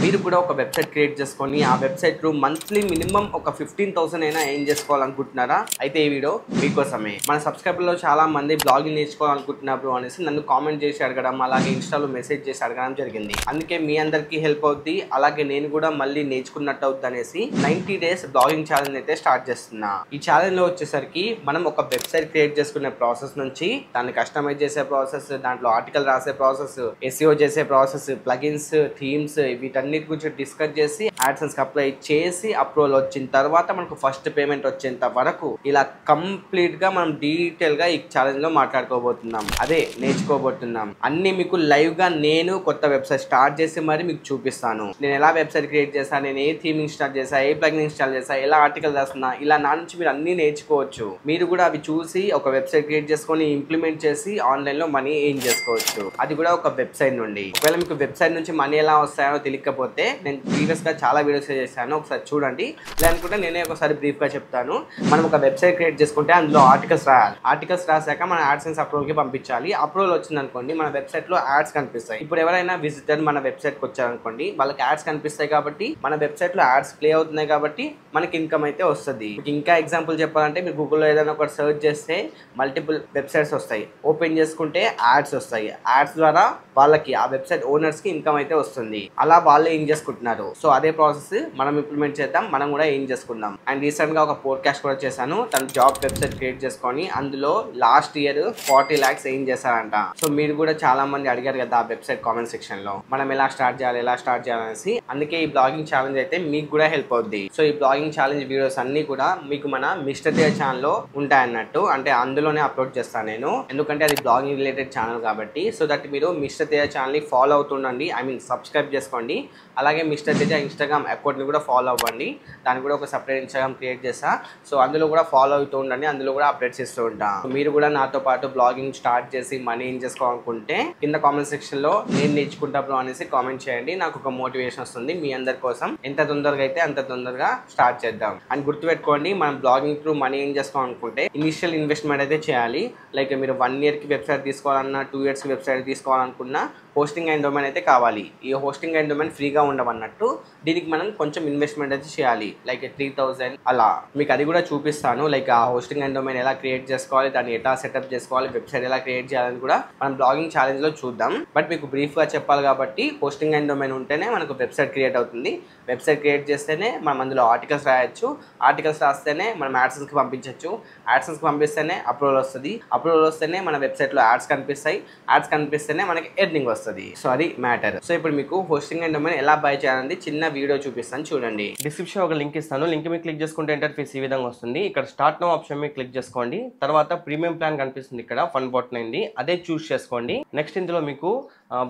మీరు కూడా ఒక వెబ్సైట్ క్రియేట్ చేసుకొని ఆ వెబ్సైట్ లో మంత్లీ మినిమం ఒక 15,000 అయినా ఏం చేసుకోవాలనుకుంటున్నారా? అయితే ఈ వీడియో మీకోసమే. మన సబ్స్క్రైబర్ లో చాలా మంది బ్లాగింగ్ నేర్చుకోవాలనుకుంటున్నారు అనేసి నన్ను కామెంట్ చేసి అడగడం, అలాగే ఇన్స్టాలో మెసేజ్ చేసి అడగడం జరిగింది. అందుకే మీ అందరికీ హెల్ప్ అవుద్ది, అలాగే నేను కూడా మళ్ళీ నేర్చుకున్నట్టు అవుద్ది అనేసి 90 days బ్లాగింగ్ ఛాలెంజ్ అయితే స్టార్ట్ చేస్తున్నా. ఈ ఛాలెంజ్ లో వచ్చేసరికి మనం ఒక వెబ్సైట్ క్రియేట్ చేసుకునే ప్రాసెస్ నుంచి దాన్ని కస్టమైజ్ చేసే ప్రాసెస్, దాంట్లో ఆర్టికల్ రాసే ప్రాసెస్, SEO చేసే ప్రాసెస్, ప్లగిన్స్, థీమ్స్, వీటన్నిటి గురించి డిస్కస్ చేసి యాడ్సెన్స్ అప్లై చేసి అప్రూవల్ వచ్చిన తర్వాత మనకు ఫస్ట్ పేమెంట్ వచ్చేంత వరకు ఇలా కంప్లీట్ గా మనం డీటెయిల్ గా ఈ ఛాలెంజ్ లో మాట్లాడుకోబోతున్నాం. అదే నేర్చుకోబోతున్నాం. అన్ని మీకు లైవ్ గా నేను కొత్త వెబ్సైట్ స్టార్ట్ చేసి మరి మీకు చూపిస్తాను. నేను ఎలా వెబ్సైట్ క్రియేట్ చేశాను, నేను ఏ థీమ్ ఇన్స్టాల్ చేశా, ఏ ప్లగిన్ ఇన్స్టాల్ చేశా, ఎలా ఆర్టికల్ రాస్తున్నా, ఇలా నా నుంచి మీరు అన్ని నేర్చుకోవచ్చు. మీరు కూడా అవి చూసి ఒక వెబ్సైట్ క్రియేట్ చేసుకొని ఇంప్లిమెంట్ చేసి ఆన్లైన్ లో మనీ ఎర్న్ చేసుకోవచ్చు. అది కూడా ఒక వెబ్సైట్ నుండి. ఒకవేళ మీకు వెబ్సైట్ నుంచి మనీ ఎలా వస్తాయో తెలియకపోతే నేను ప్రీవియస్ గా చాలా వీడియోస్ చేశాను, ఒకసారి చూడండి. లేకుంటే నేనే ఒకసారి బ్రీఫ్ గా చెప్తాను. మనం ఒక వెబ్సైట్ క్రియేట్ చేసుకుంటే అందులో ఆర్టికల్స్ రాయాలి. ఆర్టికల్స్ రాసాక మన యాడ్సెన్స్ అప్రూవల్ కి పంపించాలి. అప్రూవల్ వచ్చింది అనుకోండి, మన వెబ్సైట్ లో యాడ్స్ కనిపిస్తాయి. ఇప్పుడు ఎవరైనా విజిటర్ మన వెబ్సైట్ కి వచ్చారనుకోండి, వాళ్ళకి యాడ్స్ కనిపిస్తాయి కాబట్టి మన వెబ్సైట్ లో యాడ్స్ ప్లే అవుతున్నాయి కాబట్టి మనకి ఇన్కమ్ అయితే వస్తుంది. ఇంకా ఎగ్జాంపుల్ చెప్పాలంటే మీరు గూగుల్లో ఏదైనా ఒకటి సర్చ్ చేస్తే మల్టిపుల్ వెబ్సైట్స్ వస్తాయి. ఓపెన్ చేసుకుంటే యాడ్స్ వస్తాయి. యాడ్స్ ద్వారా వాళ్ళకి ఆ వెబ్సైట్ ఓనర్స్ కి ఇన్కమ్ అయితే వస్తుంది. అలా వాళ్ళే ఏం చేసుకుంటున్నారు. సో అదే ప్రాసెస్ మనం ఇంప్లిమెంట్ చేద్దాం, మనం కూడా ఏం చేసుకుందాం. అండ్ రీసెంట్ గా ఒక పోడ్కాస్ట్ కూడా చేశాను. తన జాబ్ వెబ్సైట్ క్రియేట్ చేసుకొని అందులో లాస్ట్ ఇయర్ 40 lakhs ఏం చేశారంట. సో మీరు కూడా చాలా మంది అడిగారు కదా ఆ వెబ్సైట్ కామెంట్ సెక్షన్ లో మనం ఎలా స్టార్ట్ చేయాలనేసి. అందుకే ఈ బ్లాగింగ్ ఛాలెంజ్ అయితే మీకు కూడా హెల్ప్ అవుద్ది. సో ఈ బ్లాగింగ్ ఛాలెంజ్ వీడియోస్ అన్ని కూడా మీకు మన మిస్టర్ తేజ ఛానల్ లో ఉంటాయన్నట్టు. అంటే అందులోనే అప్లోడ్ చేస్తాను నేను, ఎందుకంటే అది బ్లాగింగ్ రిలేటెడ్ ఛానల్ కాబట్టి. సో దట్ మీరు మిస్టర్ తేజ ఛానల్ ని ఫాలో అవుతుండండి, సబ్స్క్రైబ్ చేసుకోండి. అలాగే మిస్టర్ తేజ ఇన్స్టాగ్రామ్ అకౌంట్ ని కూడా ఫాలో అవ్వండి. దానికి కూడా ఒక సపరేట్ ఇన్స్టాగ్రామ్ క్రియేట్ చేస్తా. సో అందులో కూడా ఫాలో అవుతూ ఉండండి, అందులో కూడా అప్డేట్స్ ఇస్తూ ఉంటా. మీరు కూడా నాతో పాటు బ్లాగింగ్ స్టార్ట్ చేసి మనీ ఏం చేసుకోవాలనుకుంటే కింద కామెంట్ సెక్షన్ లో నేను నేర్చుకుంటా బ్రో అనేసి కామెంట్ చేయండి. నాకు ఒక మోటివేషన్ వస్తుంది మీ అందరి కోసం. ఎంత తొందరగా అయితే అంత తొందరగా స్టార్ట్ చేద్దాం. అని గుర్తుపెట్టుకోండి, మనం బ్లాగింగ్ త్రూ మనీ ఏం చేసుకోవాలనుకుంటే ఇనిషియల్ ఇన్వెస్ట్మెంట్ అయితే చేయాలి. లైక్ మీరు 1 year కి వెబ్సైట్ తీసుకోవాలన్నా, 2 years కి వెబ్సైట్ తీసుకోవాలనుకున్నా హోస్టింగ్ అండ్ డొమైన్ అయితే కావాలి. ఈ హోస్టింగ్ అండ్ డొమైన్ ఫ్రీగా ఉండవన్నట్టు. దీనికి మనం కొంచెం ఇన్వెస్ట్మెంట్ అయితే చేయాలి, లైక్ 3,000 అలా. మీకు అది కూడా చూపిస్తాను, లైక్ ఆ హోస్టింగ్ అండ్ డొమైన్ ఎలా క్రియేట్ చేసుకోవాలి, దాన్ని ఎలా సెటప్ చేసుకోవాలి, వెబ్సైట్ ఎలా క్రియేట్ చేయాలని కూడా మనం బ్లాగింగ్ ఛాలెంజ్ లో చూద్దాం. బట్ మీకు బ్రీఫ్ గా చెప్పాలి కాబట్టి హోస్టింగ్ అండ్ డొమైన్ ఉంటేనే మనకు వెబ్సైట్ క్రియేట్ అవుతుంది. వెబ్సైట్ క్రియేట్ చేస్తేనే మనం అందులో ఆర్టికల్స్ రాయొచ్చు. ఆర్టికల్స్ రాస్తేనే మనం యాడ్సెన్స్ కి పంపించవచ్చు. యాడ్సెన్స్ కి పంపిస్తేనే అప్రూవల్ వస్తుంది. అప్రూవల్ వస్తేనే మన వెబ్సైట్ లో యాడ్స్ కనిపిస్తాయి. యాడ్స్ కనిపిస్తేనే మనకి ఎర్నింగ్ వస్తుంది. సో అది మ్యాటర్. సో ఇప్పుడు మీకు హోస్టింగ్ అండ్ డొమైన్ ఎలా బై చేయాలని చిన్న వీడియో చూపిస్తాను, చూడండి. డిస్క్రిప్షన్ ఒక లింక్ ఇస్తాను. లింక్ మీద క్లిక్ చేసుకుంటే ఇంటర్ఫేస్ ఈ విధంగా వస్తుంది. ఇక్కడ స్టార్ట్ నౌ ఆప్షన్ మీద క్లిక్ చేసుకోండి. తర్వాత ప్రీమియం ప్లాన్ కనిపిస్తుంది, ఇక్కడ $149, అదే చూస్ చేసుకోండి. నెక్స్ట్ ఇందులో మీకు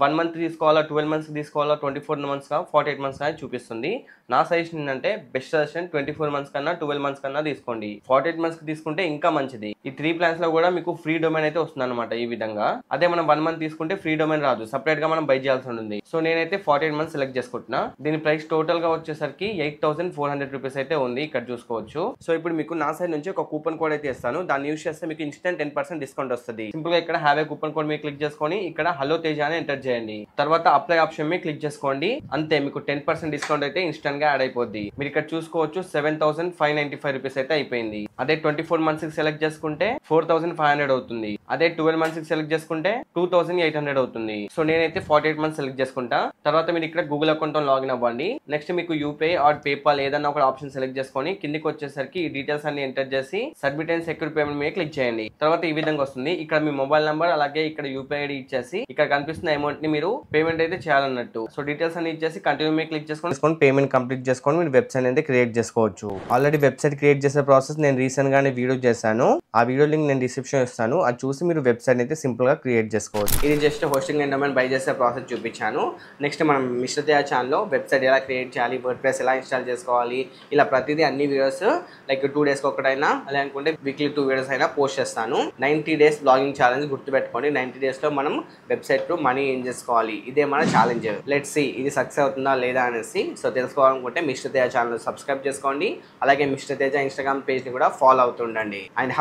1 month తీసుకోవాలా, 12 months తీసుకోవాలా, 24 months 48 months చూపిస్తుంది. నా సజెషన్ ఏంటంటే బెస్ట్ సజెషన్ 24 months కన్నా 12 months కన్నా తీసుకోండి. 48 months తీసుకుంటే ఇంకా మంచిది. ఈ 3 plans లో కూడా మీకు ఫ్రీ డొమైన్ అయితే వస్తుంది అనమాట ఈ విధంగా. అదే మనం 1 month తీసుకుంటే ఫ్రీ డొమైన్ రాదు, సపరేట్ గా మనం బై చేయాల్సి ఉంటుంది. సో నేనైతే 48 months సెలెక్ట్ చేసుకుంటున్నా. దీని ప్రైస్ టోటల్ గా వచ్చేసరికి 8,400 రూపీస్ అయితే ఉంది, ఇక్కడ చూసుకోవచ్చు. సో ఇప్పుడు మీకు నా సైడ్ నుంచి ఒక కూపన్ కోడ్ అయితే ఇస్తాను. దాన్ని యూస్ చేస్తే మీకు ఇన్స్టెంట్ 10% డిస్కౌంట్ వస్తుంది. సింపుల్ గా ఇక్కడ హ్యావ్ ఏ కూపన్ కోడ్ మీద క్లిక్ చేసుకొని ఇక్కడ హలో తేజ అని ఎంటర్ చేయండి. తర్వాత అప్లై ఆప్షన్ మీద క్లిక్ చేసుకోండి. అంతే, మీకు 10% డిస్కౌంట్ అయితే ఇన్స్టెంట్ గా యాడ్ అయిపోద్ది. మీరు ఇక్కడ చూసుకోవచ్చు 7,595 రూపీస్ అయితే అయిపోయింది. అదే 24 months సెలెక్ట్ చేసుకుంటే 4,500 అవుతుంది. అదే 12 months సెలెక్ట్ చేసుకుంటే 2,800 అవుతుంది. సో నేనైతే 48 months సెలెక్ట్ చేసుకుంటా. తర్వాత మీరు ఇక్కడ గూగుల్ అకౌంట్ తో లాగిన్ అవ్వండి. నెక్స్ట్ మీకు యూపీఐ ఆర్ పేపాల్ ఏదన్నా ఒక ఆప్షన్ సెలెక్ట్ చేసుకొని కిందికి వచ్చేసరికి ఈ డీటెయిల్స్ అన్ని ఎంటర్ చేసి సబ్మిట్ అండ్ సెక్యూర్ పేమెంట్ మీద క్లిక్ చేయండి. తర్వాత ఈ విధంగా వస్తుంది. ఇక్కడ మీ మొబైల్ నంబర్ అలాగే ఇక్కడ యూపీఐ ఐడి ఇచ్చేసి ఇక్కడ కనిపిస్తున్న అమౌంట్ ని మీరు పేమెంట్ అయితే చేయాలన్నట్టు. సో డీటెయిల్స్ అన్ని ఇచ్చేసి కంటిన్యూ మీద క్లిక్ చేసుకొని పేమెంట్ కంప్లీట్ చేసుకొని మీరు వెబ్సైట్ అయితే క్రియేట్ చేసుకోవచ్చు. ఆల్రెడీ వెబ్సైట్ క్రియేట్ చేసే ప్రాసెస్ నేను రీసెంట్ గానే వీడియో చేశాను. ఆ వీడియో లింక్ నేను డిస్క్రిప్షన్ ఇస్తాను, అది చూసి మీరు వెబ్సైట్ అయితే సింపుల్ గా క్రియేట్ చేసుకోవచ్చు. ఇది just hosting and domain by చేసే ప్రాసెస్ చూపించాను. నెక్స్ట్ మనం మిస్టర్ తేజ ఛానల్ లో వెబ్సైట్ ఎలా క్రియేట్ చేయాలి, వర్డ్ప్రెస్ ఎలా ఇన్స్టాల్ చేసుకోవాలి, ఇలా ప్రతిదీ అన్ని వీడియోస్ లైక్ 2 days ఒకటైనా లేకుంటే వీక్లీ 2 videos అయినా పోస్ట్ చేస్తాను. 90 days బ్లాగింగ్ ఛాలెంజ్ గుర్తుపెట్టుకోండి. 90 days లో మనం వెబ్సైట్ తో మనీ ఏం చేసుకోవాలి, ఇదే మన ఛాలెంజ్. లెట్స్ సీ ఇది సక్సెస్ అవుతుందా లేదా అనేసి. సో తెలుసుకోవాలనుకుంటే మిస్టర్ తేజ ఛానల్ సబ్స్క్రైబ్ చేసుకోండి. అలాగే మిస్టర్ తేజ ఇన్స్టాగ్రామ్ పేజ్ ని కూడా ఫాలో అవుతుండండి. అండ్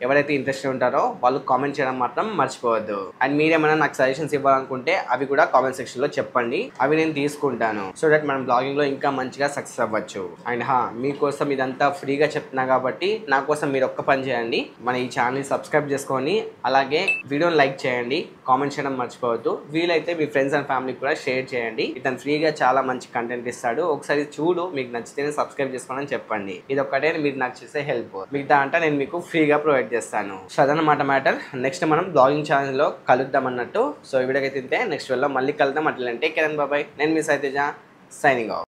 ఎవరైతే ఇంట్రెస్ట్ ఉంటారో వాళ్ళు కామెంట్ చేయడం మాత్రం మర్చిపోవద్దు. అండ్ మీరేమైనా నాకు సజెషన్స్ ఇవ్వాలనుకుంటే అవి కూడా కామెంట్ సెక్షన్ లో చెప్పండి, అవి నేను తీసుకుంటాను. సో దట్ మనం బ్లాగింగ్ లో ఇంకా మంచిగా సక్సెస్ అవ్వచ్చు. అండ్ మీకోసం ఇదంతా ఫ్రీగా చెప్తున్నా కాబట్టి నా కోసం మీరు ఒక్క పని చేయండి, మన ఈ ఛానల్ని సబ్స్క్రైబ్ చేసుకొని అలాగే వీడియోని లైక్ చేయండి, కామెంట్ చేయడం మర్చిపోవద్దు. వీలైతే మీ ఫ్రెండ్స్ అండ్ ఫ్యామిలీకి కూడా షేర్ చేయండి. ఇతను ఫ్రీగా చాలా మంచి కంటెంట్ ఇస్తాడు, ఒకసారి చూడు, మీకు నచ్చితేనే సబ్స్క్రైబ్ చేసుకోమని చెప్పండి. ఇది ఒక్కటే మీరు నాకు చేసే హెల్ప్, మిగతా అంటే నేను మీకు ఫ్రీగా ప్రొవైడ్ చేస్తాను. సో అదనమాట మ్యాటర్. నెక్స్ట్ మనం బ్లాగింగ్ ఛానల్లో కలుద్దాం అన్నట్టు. సో ఈ వీడియోకి అయితే నెక్స్ట్ వీడియోలో మళ్ళీ కలుద్దాం. అట్లా టేక్ కేర్ అండ్ బాయ్. నేను మీ సైతేజ, సైనింగ్ ఆఫ్.